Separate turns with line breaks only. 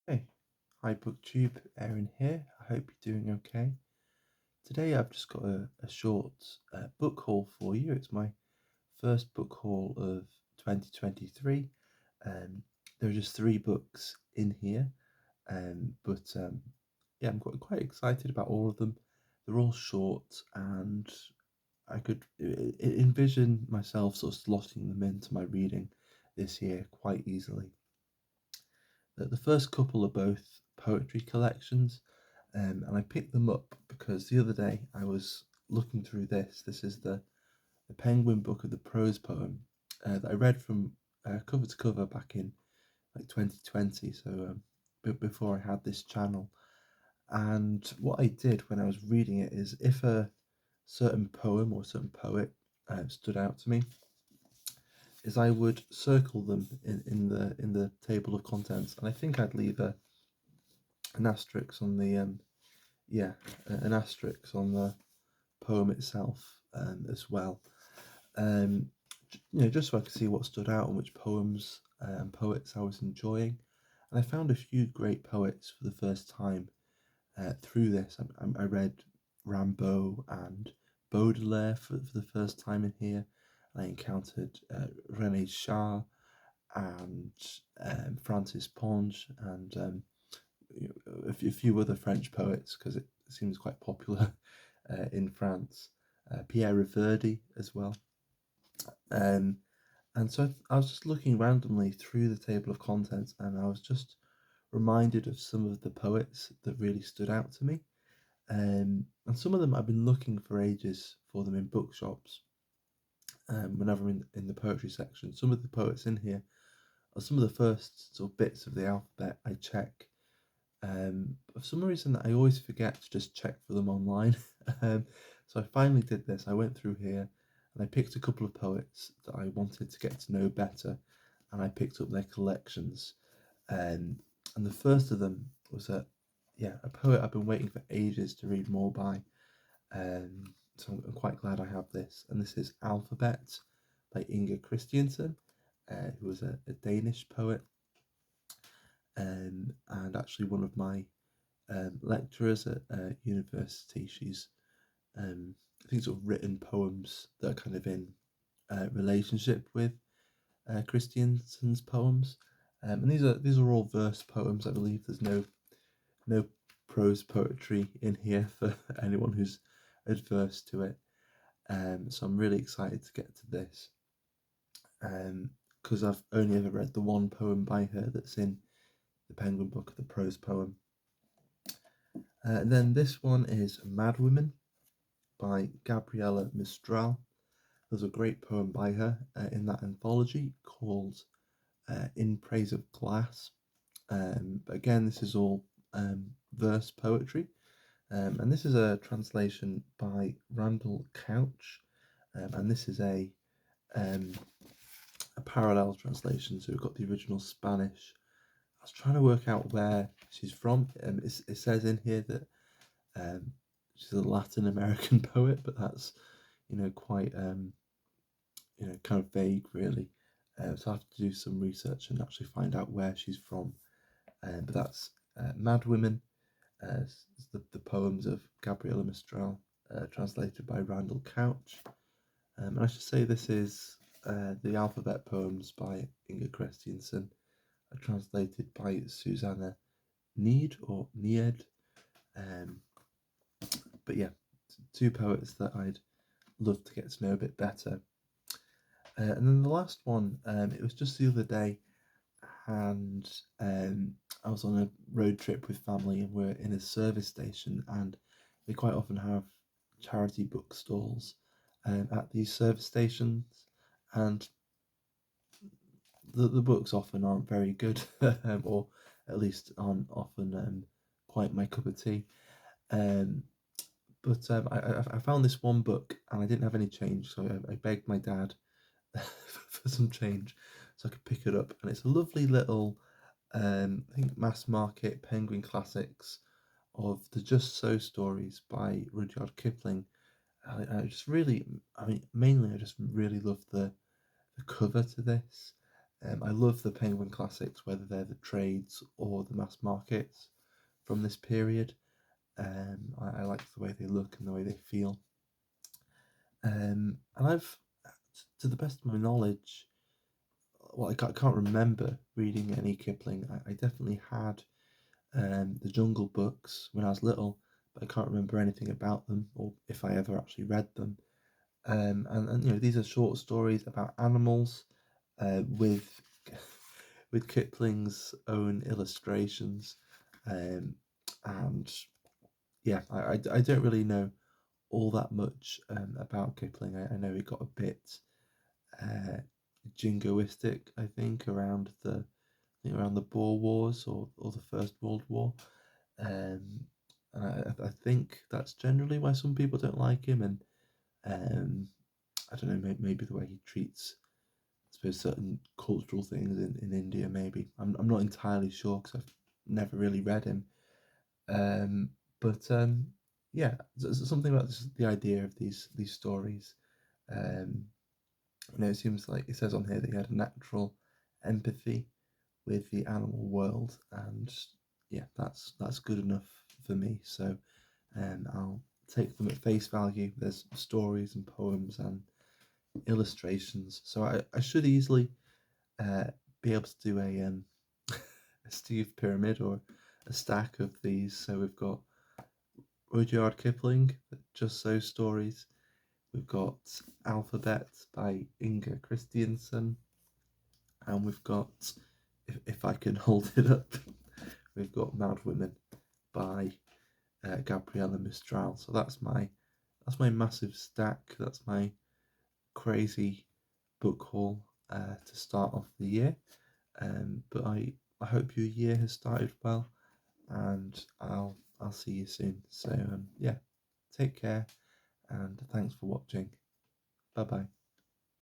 Hey, hi booktube, Aaron here. I hope you're doing okay. Today I've just got a short book haul for you. It's my first book haul of 2023. There are just three books in here, but yeah, I'm quite excited about all of them. They're all short, and I could envision myself sort of slotting them into my reading this year quite easily. The first couple are both poetry collections, and I picked them up because the other day I was looking through this. This is the Penguin book of the prose poem that I read from cover to cover back in like 2020, so before I had this channel. And what I did when I was reading it is if a certain poem or certain poet stood out to me, is I would circle them in the table of contents, and I think I'd leave an asterisk on the yeah an asterisk on the poem itself as well. Um, just so I could see what stood out and which poems and poets I was enjoying. And I found a few great poets for the first time through this. I read Rimbaud and Baudelaire for the first time in here. I encountered René Char and Francis Ponge and a few other French poets because it seems quite popular in France. Pierre Reverdy as well. Um, and so I was just looking randomly through the table of contents, and I was just reminded of some of the poets that really stood out to me. And some of them I've been looking for ages for them in bookshops. Whenever I'm in the poetry section, some of the poets in here are some of the first sort of bits of the alphabet I check. For some reason, I always forget to just check for them online. So I finally did this. I went through here and I picked a couple of poets that I wanted to get to know better, and I picked up their collections. Um, and the first of them was a poet I've been waiting for ages to read more by. So I'm quite glad I have this. And this is Alphabet by Inger Christiansen, who was a Danish poet, and actually one of my lecturers at university. She's I think sort of written poems that are kind of in relationship with Christiansen's poems, and these are all verse poems. I believe there's no prose poetry in here for anyone who's adverse to it. So I'm really excited to get to this because I've only ever read the one poem by her that's in the Penguin book of the prose poem. And then this one is Mad Women by Gabriela Mistral. There's a great poem by her in that anthology called In Praise of Glass. But again, this is all verse poetry. And this is a translation by Randall Couch. And this is um, a parallel translation. So we've got the original Spanish. I was trying to work out where she's from. It says in here that um, she's a Latin American poet, but that's quite kind of vague, really. So I have to do some research and actually find out where she's from. But that's Mad Women, the poems of Gabriela Mistral, translated by Randall Couch. And I should say this is the alphabet poems by Inger Christiansen, translated by Susanna Need or Nied. Um, but yeah, two poets that I'd love to get to know a bit better. And then the last one, it was just the other day, and I was on a road trip with family, and we're in a service station, and they quite often have charity book stalls at these service stations, and the books often aren't very good, or at least aren't often quite my cup of tea. Um, but I found this one book, and I didn't have any change, so I begged my dad for some change so I could pick it up. And it's a lovely little, I think, mass market Penguin Classics of the Just So stories by Rudyard Kipling. I just really, I mean, mainly I just really love the cover to this. I love the Penguin classics, whether they're the trades or the mass markets from this period. I like the way they look and the way they feel. And I've, to the best of my knowledge, well, I can't remember reading any Kipling. I definitely had the Jungle Books when I was little, but I can't remember anything about them or if I ever actually read them. And you know, these are short stories about animals with with Kipling's own illustrations, um, and yeah, I don't really know all that much about Kipling. I know he got a bit uh, jingoistic, I think, around around the Boer Wars or the First World War. Um, and I think that's generally why some people don't like him. And I don't know, maybe the way he treats, I suppose, certain cultural things in India. Maybe I'm not entirely sure because I've never really read him. Um, but yeah, something about the idea of these stories. Um, it seems like it says on here that he had a natural empathy with the animal world, and yeah, that's good enough for me. So, I'll take them at face value. There's stories and poems and illustrations, so I should easily uh, be able to do a Steve pyramid or a stack of these. So we've got Rudyard Kipling, Just So Stories. We've got Alphabet by Inga Christiansen, and we've got, if I can hold it up, we've got Mad Women by Gabriela Mistral. So that's my massive stack. That's my crazy book haul to start off the year. But I hope your year has started well, and I'll see you soon. So yeah, take care, and thanks for watching. Bye bye.